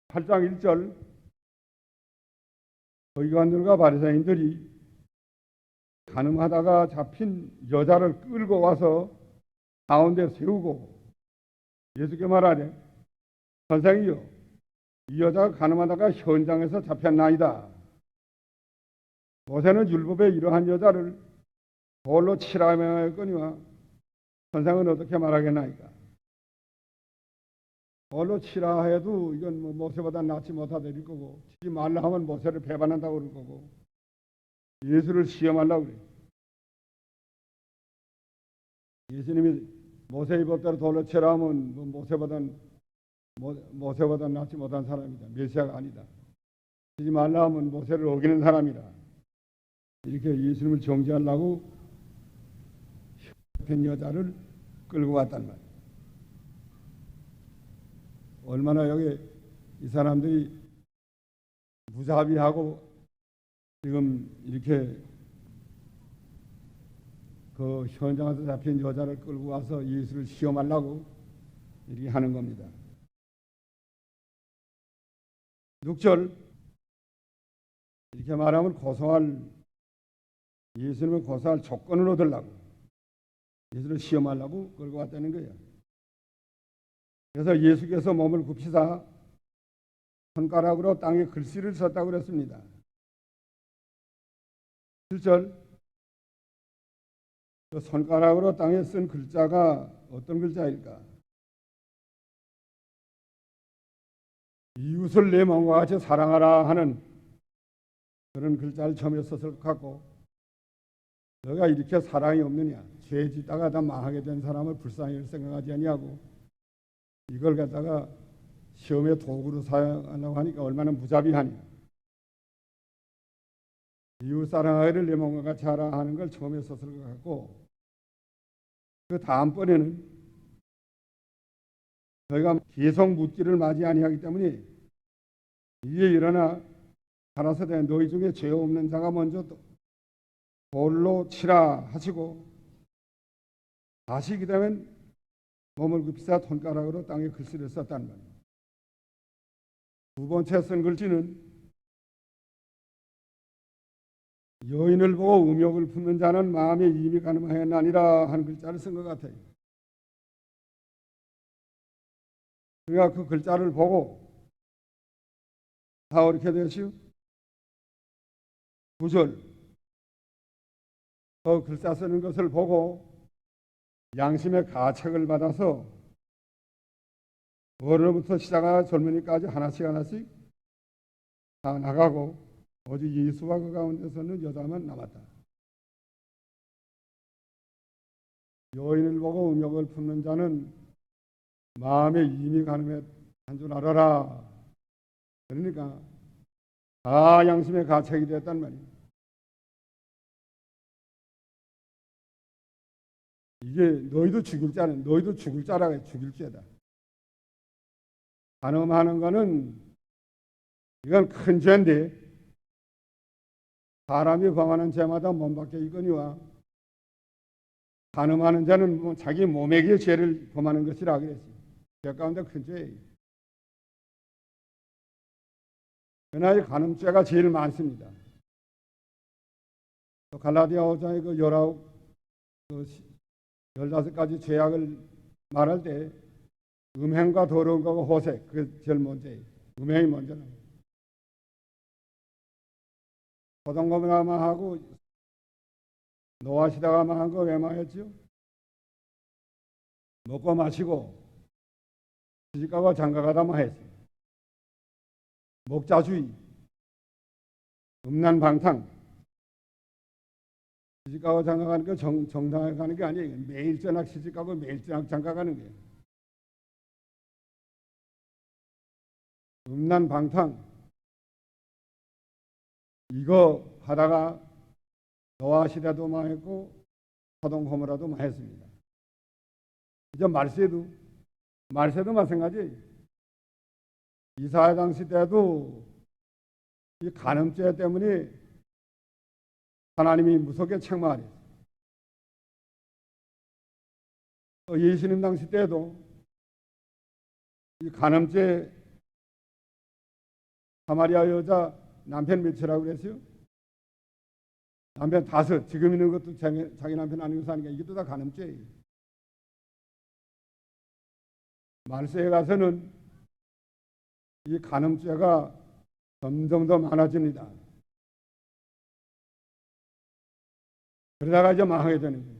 8장 1절 서기관들과 바리새인들이 간음하다가 잡힌 여자를 끌고 와서 가운데 세우고 예수께 말하되 선생이여 이 여자가 간음하다가 현장에서 잡혔나이다. 모세는 율법에 이러한 여자를 돌로 치라 명하였거니와 선생은 어떻게 말하겠나이까. 돌로 치라 해도 이건 뭐 모세보다 낫지 못하다 이럴 거고 치지 말라 하면 모세를 배반한다고 그럴 거고 예수를 시험하려고 그래. 예수님이 모세의 법대로 돌로 치라 하면 모세보다 낫지 못한 사람이다. 메시아가 아니다. 치지 말라 하면 모세를 어기는 사람이다. 이렇게 예수님을 정죄하려고 된 여자를 끌고 왔단 말이에요. 얼마나 여기 이 사람들이 무자비하고 지금 이렇게 그 현장에서 잡힌 여자를 끌고 와서 예수를 시험하려고 이렇게 하는 겁니다. 6절 이렇게 말하면 예수님을 고소할 조건을 얻으려고 예수를 시험하려고 끌고 왔다는 거예요. 그래서 예수께서 몸을 굽히사 손가락으로 땅에 글씨를 썼다고 그랬습니다. 7절 그 손가락으로 땅에 쓴 글자가 어떤 글자일까? 이웃을 내 몸과 같이 사랑하라 하는 그런 글자를 처음에 썼을 것 같고, 너가 이렇게 사랑이 없느냐, 죄 짓다가 다 망하게 된 사람을 불쌍히 생각하지 아니하고 이걸 갖다가 시험의 도구로 사용하려고 하니까 얼마나 무자비하냐. 이웃 사랑하기를 내 몸과 같이 하라 하는 걸 처음에 썼을 것 같고, 그 다음번에는 저희가 계속 묻기를 맞이 아니하기 때문에 이에 일어나 가라사대 너희 중에 죄 없는 자가 먼저 돌로 치라 하시고 다시 기다면 몸을 굽히사 손가락으로 땅에 글씨를 썼단 말이에요. 두 번째 쓴 글씨는 여인을 보고 음욕을 품는 자는 마음에 이미 가늠하였나니라 하는 글자를 쓴 것 같아요. 그러니까 그 글자를 보고 다 어떻게 되시오? 9절 그 글자 쓰는 것을 보고 양심의 가책을 받아서 어른부터 시작하여 젊은이까지 하나씩 다 나가고 오직 예수와 그 가운데서는 여자만 남았다. 여인을 보고 음욕을 품는 자는 마음에 이미 가늠한 줄 알아라. 그러니까 다 양심의 가책이 되었단 말이에요. 이게 너희도 죽일 자라고 해. 죽일 죄다. 간음하는 거는 이건 큰 죄인데 사람이 범하는 죄마다 몸밖에 있거니와 간음하는 자는 자기 몸에게 죄를 범하는 것이라 그랬어요. 죄 가운데 큰 죄예요. 그러나 이 간음죄가 제일 많습니다. 갈라디아 5장의 그 15가지 죄악을 말할 때 음행과 더러운 거고 호색, 그게 제일 먼저예요. 음행이 먼저는. 소돔과 망하고 노아 시대가 망한 거 왜 망했죠? 먹고 마시고 시집가고 장가가다 망했어요. 목자주의, 음란방탕, 시집가고 장가가는 게 정당하게 가는 게 아니에요. 매일 저녁 시집가고 매일 저녁 장가가는 거예요. 음란방탕 이거 하다가 노아 시대도 망했고 소돔 고모라도 망했습니다. 이제 말세도 마찬가지예요. 이사야 당시 때도 이 간음죄 때문에 하나님이 무섭게 책망하랬어요. 예수님 당시 때도 이 간음죄 사마리아 여자 남편 몇이라고 그랬어요? 남편 5. 지금 있는 것도 자기 남편 아니고 사니까 이게 또 다 간음죄예요. 말세에 가서는 이 간음죄가 점점 더 많아집니다. 그러다가 이제 망하게 되는 거예요.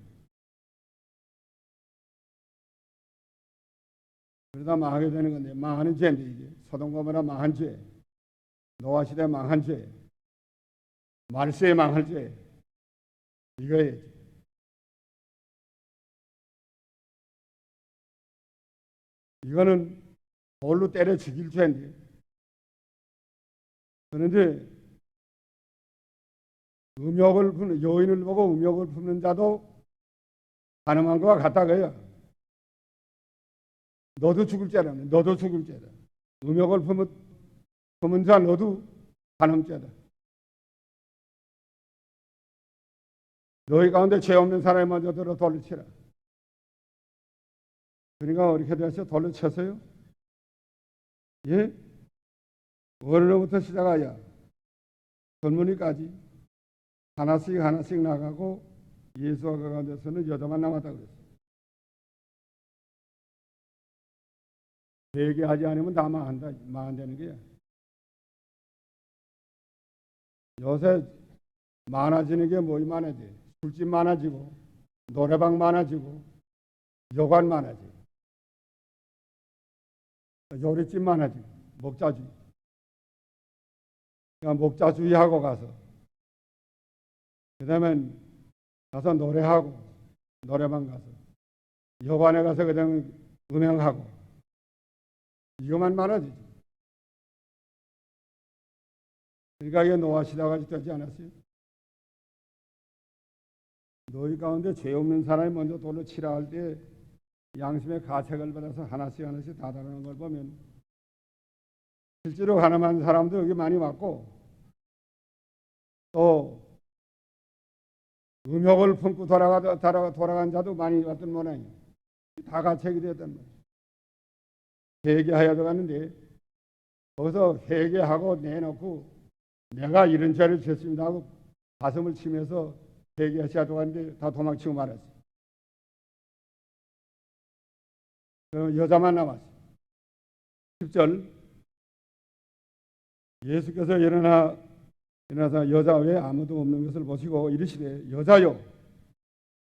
그러다 망하게 되는 건데, 망하는 죄인데, 이게 소돔 고모라 망한 죄, 노아 시대 망한 죄, 말세에 망할 죄, 이거예요. 이거는 돌로 때려 죽일 죄인데, 그런데 음욕을 품는, 여인을 보고 음욕을 품는 자도 가늠한 것과 같다고요. 너도 죽을 죄라네. 너도 죽을 죄다. 음욕을 품은 자 너도 간음죄다. 너희 가운데 죄 없는 사람이 먼저 들어 돌로 치라. 그러니까 어떻게 되었어요? 돌로 쳤어요? 예? 어른로부터 시작하여 젊은이까지 하나씩 나가고 예수와 그 가운데서는 여자만 남았다고 그랬어요. 회개하지 않으면 다 망한다는 게야. 요새 많아지는 게 뭐이 많아지? 술집 많아지고, 노래방 많아지고, 여관 많아지고, 요리집 많아지고, 목자주의. 그러니까 목자주의하고 가서, 그 다음에 가서 노래하고, 노래방 가서, 여관에 가서 그냥 음향하고, 이것만 많아지죠. 그러니까 이게 노아 시대가 되지 않았어요? 너희 가운데 죄 없는 사람이 먼저 돌로 치라 할 때 양심의 가책을 받아서 하나씩 다 다루는 걸 보면 실제로 가늠한 사람도 여기 많이 왔고 또 음욕을 품고 돌아간 자도 많이 왔던 모양이에요. 다 가책이 되었단 말이에요. 회개하여 들어갔는데 거기서 회개하고 내놓고 내가 이런 죄를 졌습니다 하고 가슴을 치면서 회개하셔야 들어갔는데 다 도망치고 말았어요. 여자만 남았어요. 10절 예수께서 일어나서 여자 외에 아무도 없는 것을 보시고 이르시되 여자여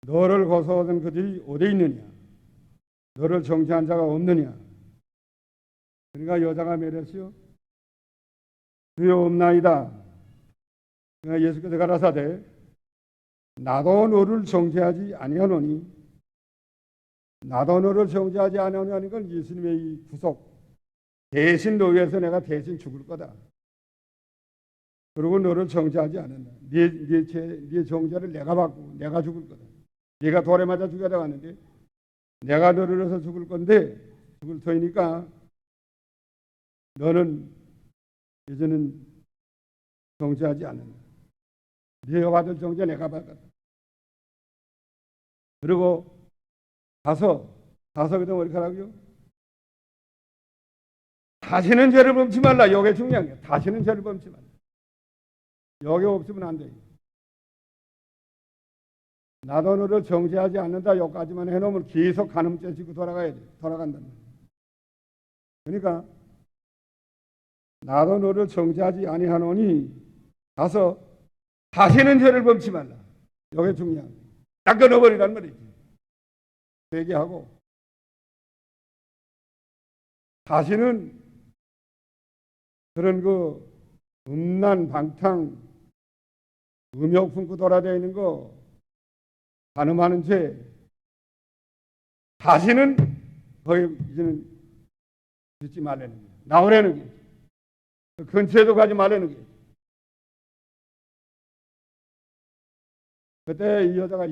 너를 고소하던 그들이 어디 있느냐 너를 정죄한 자가 없느냐. 그러니까 여자가 맺었어요. 주여 없나이다. 그러니까 예수께서 가라사대 나도 너를 정죄하지 아니하노니 나도 너를 정죄하지 아니하는 건 예수님의 이 구속 대신 너 위해서 내가 대신 죽을 거다. 그리고 너를 정죄하지 않는다. 네 정죄를 내가 받고 내가 죽을 거다. 네가 돌에 맞아 죽여야 되겠는데 내가 너를 위해서 죽을 건데 죽을 터이니까 너는 이제는 정죄하지 않는다. 네가 받을 정죄 내가 받았다. 그리고 가서 그다음 어떻게 하라고요? 다시는 죄를 범치 말라. 이게 중요한 거야. 다시는 죄를 범치 말라. 여기 없으면 안 돼. 나도 너를 정죄하지 않는다. 여기까지만 해놓으면 계속 간음죄 지고 돌아가야 돼. 돌아간단 말이야. 그러니까 나도 너를 정죄하지 아니하노니 가서 다시는 죄를 범치 말라. 이게 중요한 거야. 딱 끊어버리란 말이지. 회개하고 다시는 그런 그 음란 방탕 음욕 품고 돌아다니는 있는 거 간음하는 죄 다시는 거기 이제는 듣지 말라는 거예요. 나오라는 거예요. 근처에도 가지 말라는 거예요. 그때 이 여자가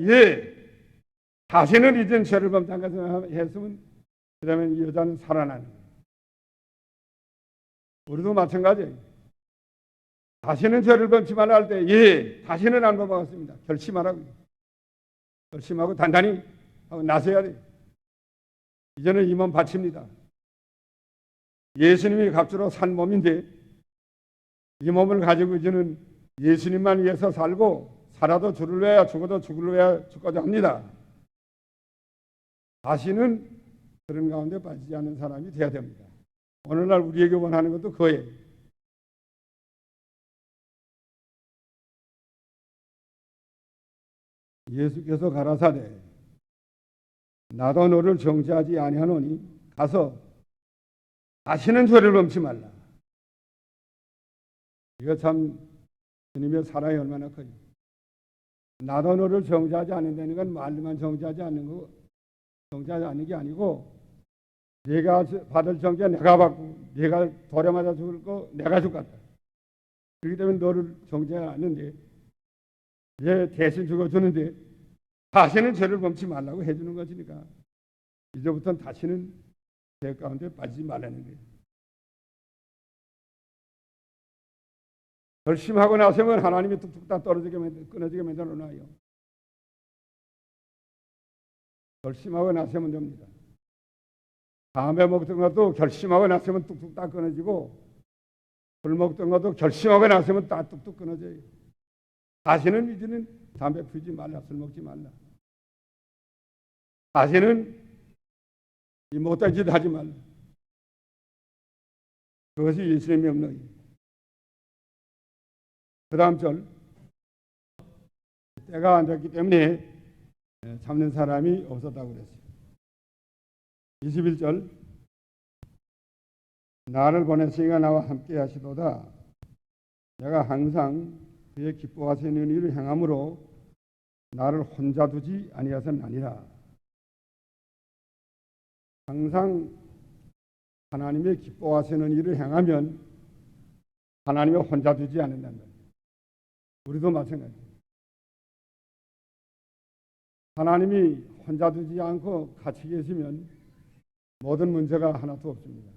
다시는 이젠 죄를 범치 않겠다 했으면 그 다음에 이 여자는 살아나는 거예요. 우리도 마찬가지예요. 다시는 죄를 범치 말라 할 때 다시는 안 범하겠습니다. 결심하라고요. 결심하고 단단히 하고 나서야 돼요. 이제는 이 몸 바칩니다. 예수님이 값주로 산 몸인데 이 몸을 가지고 이제는 예수님만 위해서 살고 살아도 주를 위하여 죽어도 주를 위하여 죽고자 합니다. 다시는 그런 가운데 빠지지 않는 사람이 되어야 됩니다. 오늘날 우리에게 원하는 것도 그거예요. 예수께서 가라사대 나도 너를 정죄하지 아니하노니 가서 다시는 죄를 범치 말라. 이거 참 주님의 사랑이 얼마나 커요. 나도 너를 정죄하지 않는다는 건 말로만 정죄하지 않는 거, 정죄하지 않는 게 아니고 네가 받을 정죄 내가 받고 네가 돌에 맞아 죽을 거 내가 죽겠다. 그렇기 때문에 너를 정죄하지 않는데 얘 대신 죽어주는데 다시는 죄를 범치 말라고 해주는 것이니까 이제부터는 다시는 죄 가운데 빠지지 말라는 거예요. 결심하고 나서면 하나님이 뚝뚝 다 끊어지게 만들어 놔요. 결심하고 나서면 됩니다. 담배 먹던 것도 결심하고 나서면 뚝뚝 다 끊어지고 술 먹던 것도 결심하고 나서면 다 뚝뚝 끊어져요. 다시는 이제는 담배 피우지 말라, 술 먹지 말라. 다시는 이 못된 짓 하지 말라. 그것이 예수님의 명령이에요. 그 다음 절, 때가 안 됐기 때문에 참는 사람이 없었다고 그랬어요. 21절, 나를 보내시니가 나와 함께 하시도다. 내가 항상 그의 기뻐하시는 일을 행함으로 나를 혼자 두지 아니하서는 아니라. 항상 하나님의 기뻐하시는 일을 행하면 하나님을 혼자 두지 않는다는 거예요. 우리도 마찬가지예요. 하나님이 혼자 두지 않고 같이 계시면 모든 문제가 하나도 없습니다.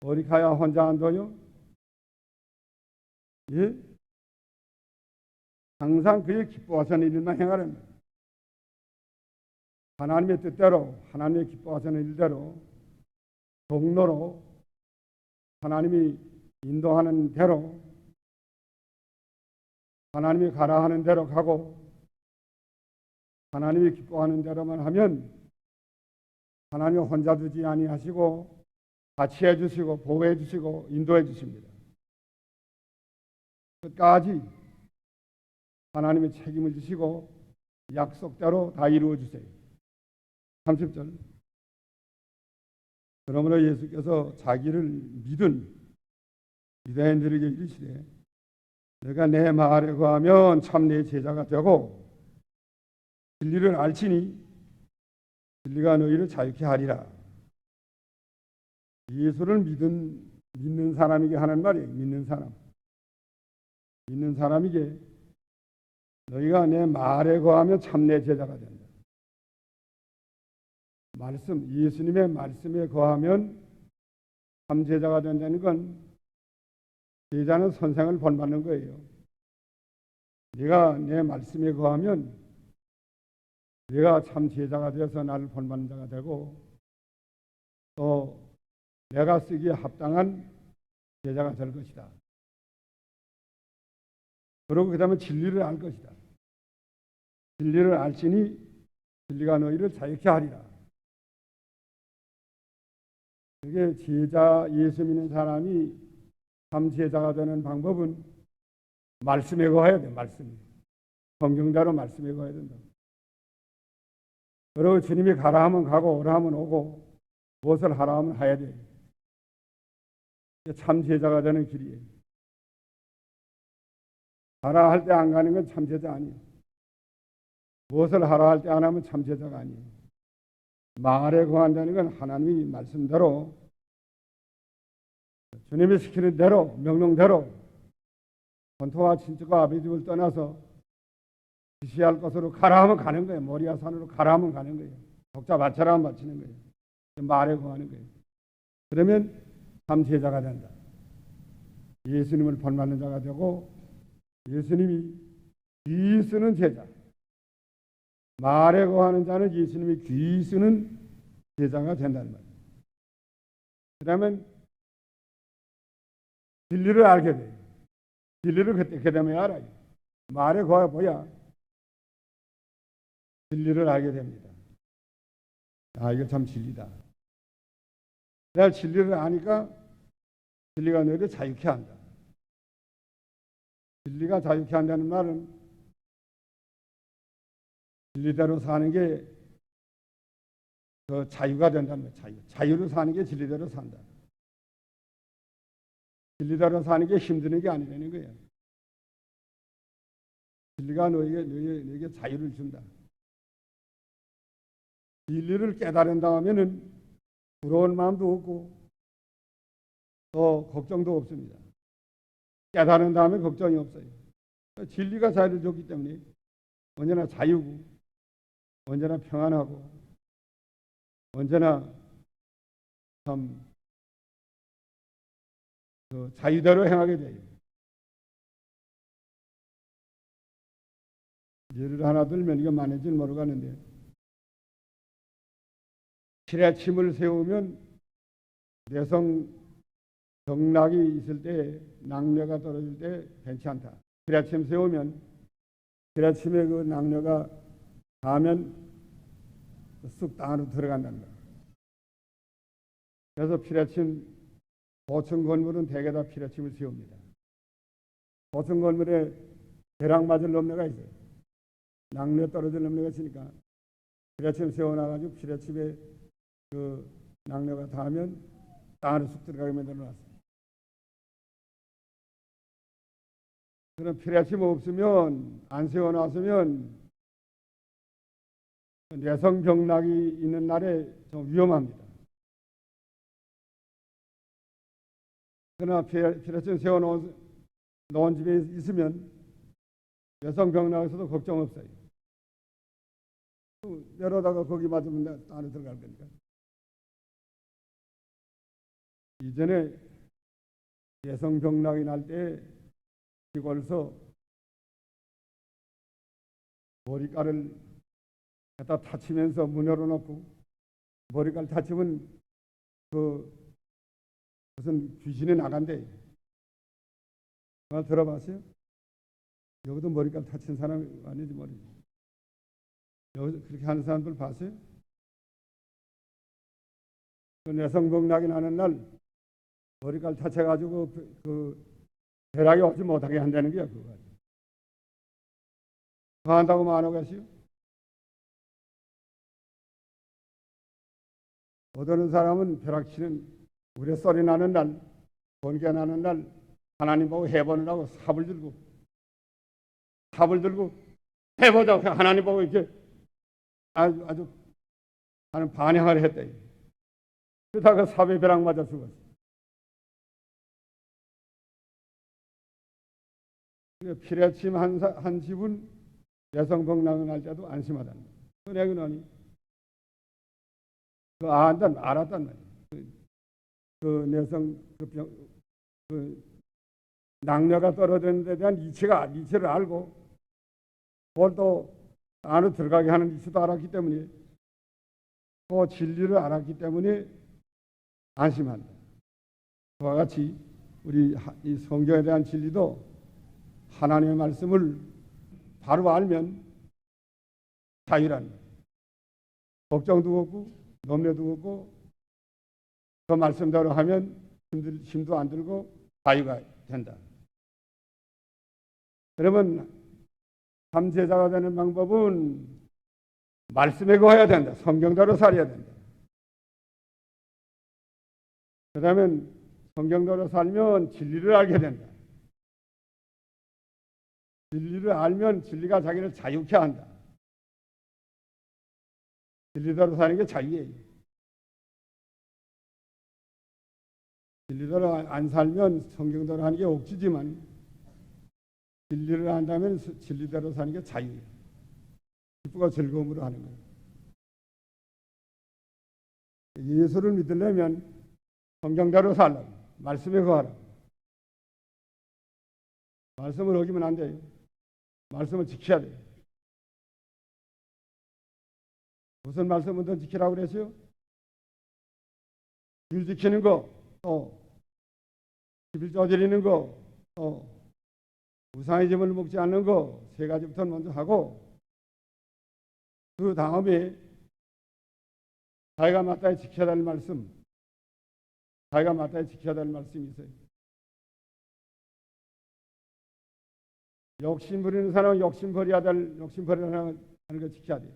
어디 가야 혼자 안 둬요? 예? 항상 그의 기뻐하시는 일만 행하라는 거예요. 하나님의 뜻대로, 하나님의 기뻐하시는 일대로, 동로로, 하나님이 인도하는 대로, 하나님이 가라 하는 대로 가고, 하나님이 기뻐하는 대로만 하면 하나님을 혼자 두지 아니하시고 같이 해주시고 보호해 주시고 인도해 주십니다. 끝까지 하나님의 책임을 지시고 약속대로 다 이루어 주세요. 30절, 그러므로 예수께서 자기를 믿은 유대인들에게 이르시되 내가 내 말에 거하면 참 내 제자가 되고 진리를 알지니 진리가 너희를 자유케 하리라. 예수를 믿는 사람에게 하는 말이에요. 믿는 사람에게 너희가 내 말에 거하면 참 내 제자가 된다. 말씀, 예수님의 말씀에 거하면 참 제자가 된다는 건 제자는 선생을 본받는 거예요. 네가 내 말씀에 거하면 내가 참 제자가 되어서 나를 본받는 자가 되고 또 내가 쓰기에 합당한 제자가 될 것이다. 그리고 그 다음에 진리를 알 것이다. 진리를 알지니 진리가 너희를 자유케 하리라. 그게 제자, 예수 믿는 사람이 참 제자가 되는 방법은 말씀에 거해야 돼. 말씀에. 성경대로 말씀에 거해야 된다. 그리고 주님이 가라 하면 가고 오라 하면 오고 무엇을 하라 하면 해야 돼. 이게 참 제자가 되는 길이에요. 가라 할 때 안 가는 건 참 제자 아니에요. 무엇을 하라 할 때 안 하면 참 제자가 아니에요. 말에 거한다는 건 하나님이 말씀대로 주님이 시키는 대로 명령대로 본토와 친척과 아비 집을 떠나서 지시할 곳으로 가라 하면 가는 거예요. 모리아 산으로 가라 하면 가는 거예요. 독자 바쳐라 하면 바치는 거예요. 말에 거하는 거예요. 그러면 참 제자가 된다. 예수님을 본받는 자가 되고 예수님이 귀 쓰는 제자, 말에 거하는 자는 예수님이 귀 쓰는 제자가 된다는 말이에요. 그러면 진리를 알게 돼요. 진리를 그때 그 다음에 알아요. 말에 거해 보야 진리를 알게 됩니다. 아, 이거 참 진리다. 내가 진리를 아니까 진리가 너희를 자유케 한다. 진리가 자유케 한다는 말은 진리대로 사는 게 그 자유가 된다는 거예요. 자유로 사는 게 진리대로 산다. 진리대로 사는 게 힘드는 게 아니라는 거예요. 진리가 너에게 자유를 준다. 진리를 깨달은다 하면은 부러운 마음도 없고 또 걱정도 없습니다. 깨달은 다음에 걱정이 없어요. 진리가 자유를 줬기 때문에 언제나 자유고 언제나 평안하고 언제나 참 그 자유대로 행하게 돼요. 예를 하나 들면 이게 많은지는 모르겠는데 실내침을 세우면 내성 병락이 있을 때 낙뢰가 떨어질 때 괜찮다. 실내침 세우면 실내침에 그 낙뢰가 닿으면 쑥 땅으로 들어간다는 거예요. 그래서 피뢰침 고층 건물은 대개 다 피뢰침을 세웁니다. 고층 건물에 벼락 맞을 넘내가 있어요. 낙뢰 떨어질 넘내가 있으니까 피뢰침 세워놔가지고 피뢰침에 그 낙뢰가 닿으면 땅으로 쑥 들어가게 만들어놨어요. 그럼 피뢰침 없으면 안 세워놨으면 내성병락이 있는 날에 좀 위험합니다. 그러나 피뢰침 세워놓은 집에 있으면 내성병락에서도 걱정 없어요. 열어다가 거기 맞으면 안에 들어갈 거니까. 이전에 내성병락이 날 때 시골서 머리카락을 갖다 다치면서 문 열어놓고 머리카락 다치면 무슨 귀신이 나간대. 말 들어봤어요? 여기도 머리카락 다친 사람이 아닌지 모르지. 여기서 그렇게 하는 사람들 봤어요? 그 내성병락이 나는 날 머리카락 다쳐가지고 그 벼락이 오지 못하게 한다는 게야 그거. 그거 한다고 안 하겠어요? 어떤 사람은 벼락치는 우레소리 나는 날, 번개 나는 날 하나님 보고 해보는 하고 삽을 들고 해보자고 하나님 보고 이렇게 아주 하는 반향을 했대. 그러다가 삽에 벼락 맞아 죽었어. 피뢰침 한 집은 내성병락을 날 때도 안심하다는 거예요. 그 내가 알았단 말이에요. 그 내성 그 낙뢰가 떨어지는 데 대한 이치를 알고 그걸 또 안으로 들어가게 하는 이치도 알았기 때문에 또 진리를 알았기 때문에 안심한다. 그와 같이 우리 이 성경에 대한 진리도 하나님의 말씀을 바로 알면 자유라는 거예요. 걱정도 없고 염려도 없고 그 말씀대로 하면 힘도 안 들고 자유가 된다. 그러면 참 제자가 되는 방법은 말씀에 거해야 된다. 성경대로 살아야 된다. 그 다음에 성경대로 살면 진리를 알게 된다. 진리를 알면 진리가 자기를 자유케 한다. 진리대로 사는 게 자유예요. 진리대로 안 살면 성경대로 하는 게 옥지지만 진리를 안다면 진리대로 사는 게 자유예요. 기쁨과 즐거움으로 하는 거예요. 예수를 믿으려면 성경대로 살라고 말씀에 거하라고. 말씀을 어기면 안 돼요. 말씀을 지켜야 돼요. 무슨 말씀을 더 지키라고 그랬어요? 일 지키는 거, 또 시비 저지르는 거, 또 우상의 짐을 먹지 않는 거, 세 가지부터 먼저 하고, 그 다음에 자기가 마땅히 지켜야 될 말씀, 자기가 마땅히 지켜야 될 말씀이 있어요. 욕심 부리는 사람은 욕심 버리는 거 지켜야 돼요.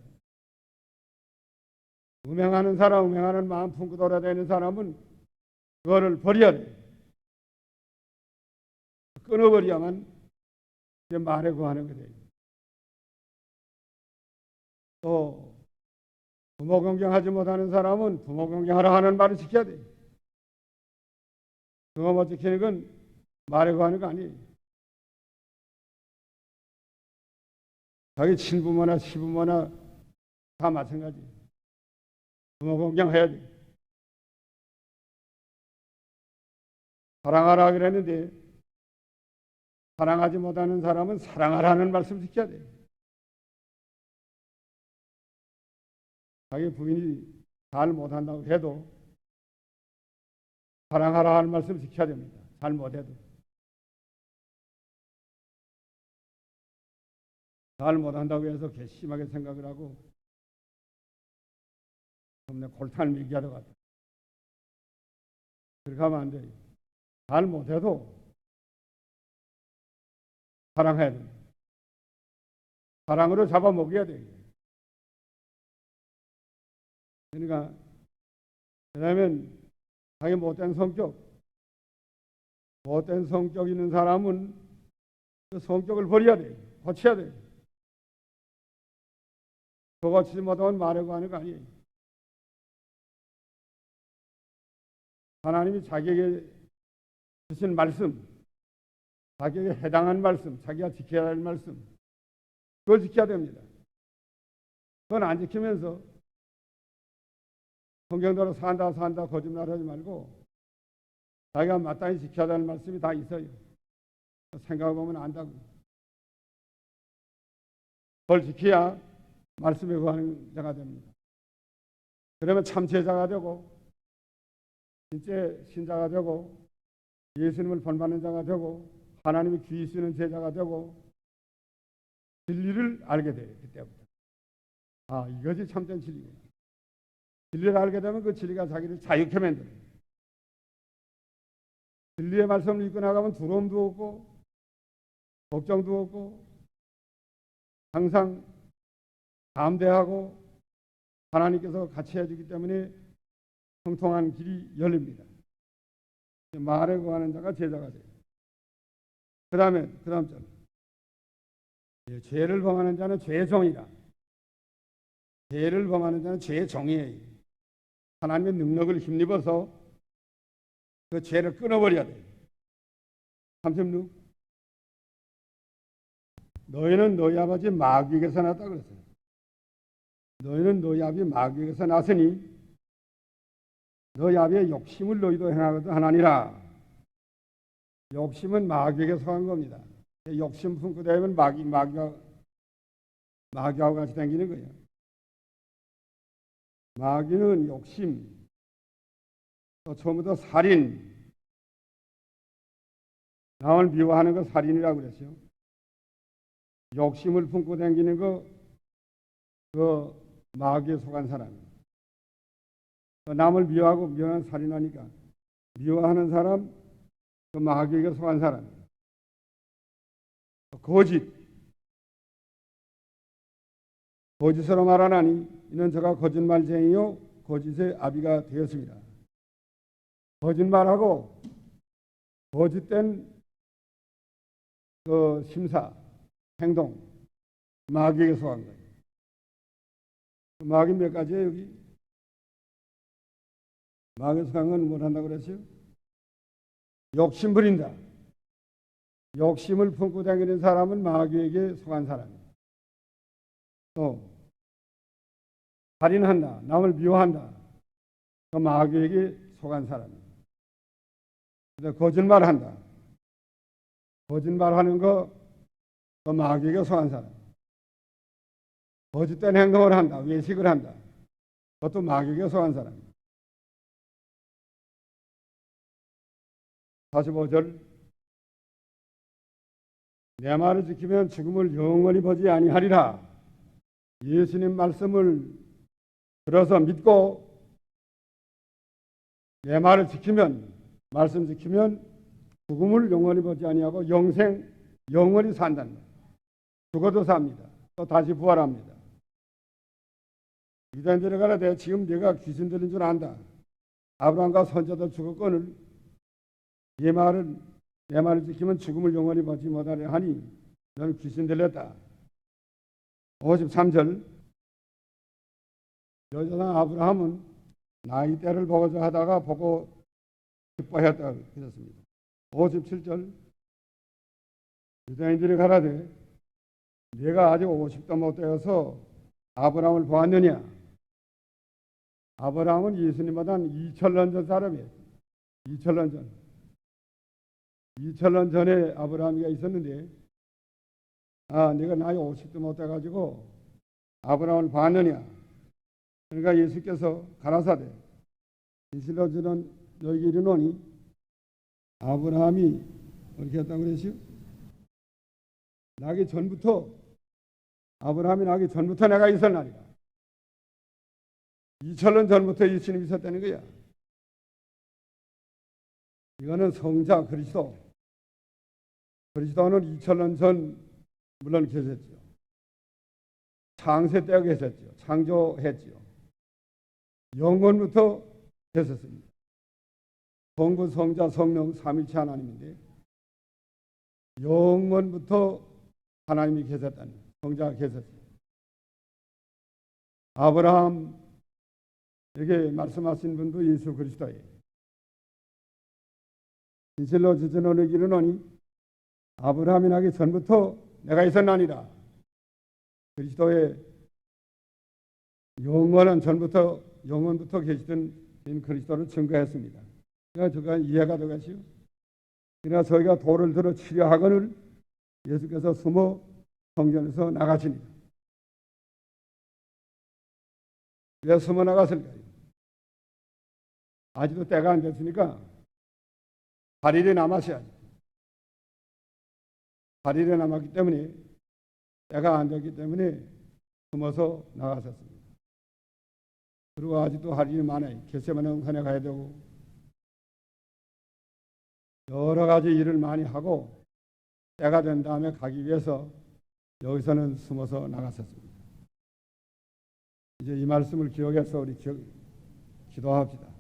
음행하는 사람, 음행하는 마음 품고 돌아다니는 사람은 그거를 버려야 돼요. 끊어버려야만 말에 구하는 거예요. 또 부모 공경하지 못하는 사람은 부모 공경하라 하는 말을 지켜야 돼요. 그거 못 지키는 건 말에 구하는 거 아니에요. 자기 친부모나 시부모나 다 마찬가지예요. 부모 공경해야 돼요. 사랑하라 그랬는데 사랑하지 못하는 사람은 사랑하라는 말씀 지켜야 돼요. 자기 부인이 잘 못한다고 해도 사랑하라 하는 말씀 지켜야 됩니다. 잘 못해도. 잘 못한다고 해서 괘씸하게 생각을 하고 내 골탕을 밀기하러 갔다. 그렇게 하면 안 돼요. 잘 못해도 사랑해야 돼요. 사랑으로 잡아먹여야 돼요. 그러니까 왜냐하면 자기 못된 성격 있는 사람은 그 성격을 버려야 돼요. 고쳐야 돼요. 그거 고치지 못하면 말하고 하는 거 아니에요. 하나님이 자기에게 주신 말씀, 자기에게 해당한 말씀, 자기가 지켜야 할 말씀, 그걸 지켜야 됩니다. 그건 안 지키면서 성경대로 산다 거짓말하지 말고 자기가 마땅히 지켜야 할 말씀이 다 있어요. 생각해보면 안다고. 그걸 지켜야 말씀에 구하는 자가 됩니다. 그러면 참 제자가 되고 진짜 신자가 되고 예수님을 본받는 자가 되고 하나님이 귀히 쓰는 제자가 되고 진리를 알게 돼요. 그때부터. 아, 이것이 참된 진리구나. 진리를 알게 되면 그 진리가 자기를 자유케 만들어요. 진리의 말씀을 읽고 나가면 두려움도 없고 걱정도 없고 항상 담대하고 하나님께서 같이 해주기 때문에 통통한 길이 열립니다. 말에 구하는 자가 제자가 돼요. 그 다음 절. 죄를 범하는 자는 죄의 종이라. 죄를 범하는 자는 죄의 종이에요. 하나님의 능력을 힘입어서 그 죄를 끊어버려야 돼요. 36. 너희는 너희 아버지 마귀에게서 났다 그랬어요. 너희는 너희 아버지 마귀에게서 났으니 너희 아비의 욕심을 너희도 행하거든 하나니라. 욕심은 마귀에게 속한 겁니다. 욕심 품고 다니면 마귀하고 같이 다니는 거예요. 마귀는 욕심, 또 처음부터 살인, 남을 미워하는 거 살인이라고 그랬어요. 욕심을 품고 다니는 거, 그 마귀에 속한 사람이에요. 남을 미워하고 미워하는 살인하니까 미워하는 사람, 그 마귀에게 속한 사람이에요. 거짓으로 말하나니 이는 저가 거짓말쟁이요 거짓의 아비가 되었습니다. 거짓말하고 거짓된 그 심사, 행동, 마귀에게 속한 거예요. 마귀 몇 가지예요 여기? 마귀에 속한 건 뭘 한다고 그랬어요? 욕심 부린다. 욕심을 품고 다니는 사람은 마귀에게 속한 사람이에요. 또 살인한다. 남을 미워한다. 그 마귀에게 속한 사람이에요. 거짓말한다. 거짓말하는 거 그 마귀에게 속한 사람. 거짓된 행동을 한다. 외식을 한다. 그것도 마귀에게 속한 사람. 45절 내 말을 지키면 죽음을 영원히 보지 아니하리라. 예수님 말씀을 들어서 믿고 내 말을 지키면, 말씀 지키면 죽음을 영원히 보지 아니하고 영생 영원히 산다는 거예요. 죽어도 삽니다. 또 다시 부활합니다. 유대인들이 가라되 지금 네가 귀신 들린 줄 안다. 아브라함과 선자들 죽었거늘 내 말을 지키면 죽음을 영원히 보지 못하려 하니 너는 귀신 들렸다. 53절 여자상 아브라함은 나이 때를 보고자 하다가 보고 기뻐했다 그랬습니다. 57절 유대인들이 가라되 네가 아직 50도 못 되어서 아브라함을 보았느냐? 아브라함은 예수님보다 2000년 전 사람이에요. 2000년 전. 2000년 전에 아브라함이가 있었는데 네가 나이 50도 못 돼가지고 아브라함을 봤느냐? 그러니까 예수께서 가라사대 진실로 저는 너희에게 이르노니 아브라함이 어떻게 했다고 그랬어요? 나기 전부터 아브라함이 나기 전부터 내가 있었나니라. 2000년 전부터 예수님이 있었다는 거야. 이거는 성자 그리스도. 그리스도는 2000년 전 물론 계셨죠. 창세 때가 계셨죠. 창조했죠. 영원부터 계셨습니다. 성부, 성자, 성령 삼위일체 하나님인데 영원부터 하나님이 계셨다는 거예요. 성자가 계셨어요. 아브라함에게 말씀하신 분도 예수 그리스도예요. 진실로 주저 너에게 이르노니 아브라함이 나기 전부터 내가 있었나니라. 그리스도의 영원부터 계시던 그리스도를 증거했습니다. 그러니까 저가 이해가 되겠지요. 그러나 저희가 돌을 들어 치려 하거늘 예수께서 숨어 성전에서 나가시니라. 왜 숨어 나갔을까요? 아직도 때가 안 됐으니까 8일이 남았어야지. 8일이 남았기 때문에 때가 안 됐기 때문에 숨어서 나가셨습니다. 그리고 아직도 할 일이 많아요. 겟세마네 동산에 가야 되고 여러 가지 일을 많이 하고 때가 된 다음에 가기 위해서 여기서는 숨어서 나갔었습니다. 이제 이 말씀을 기억해서 우리 기도합시다.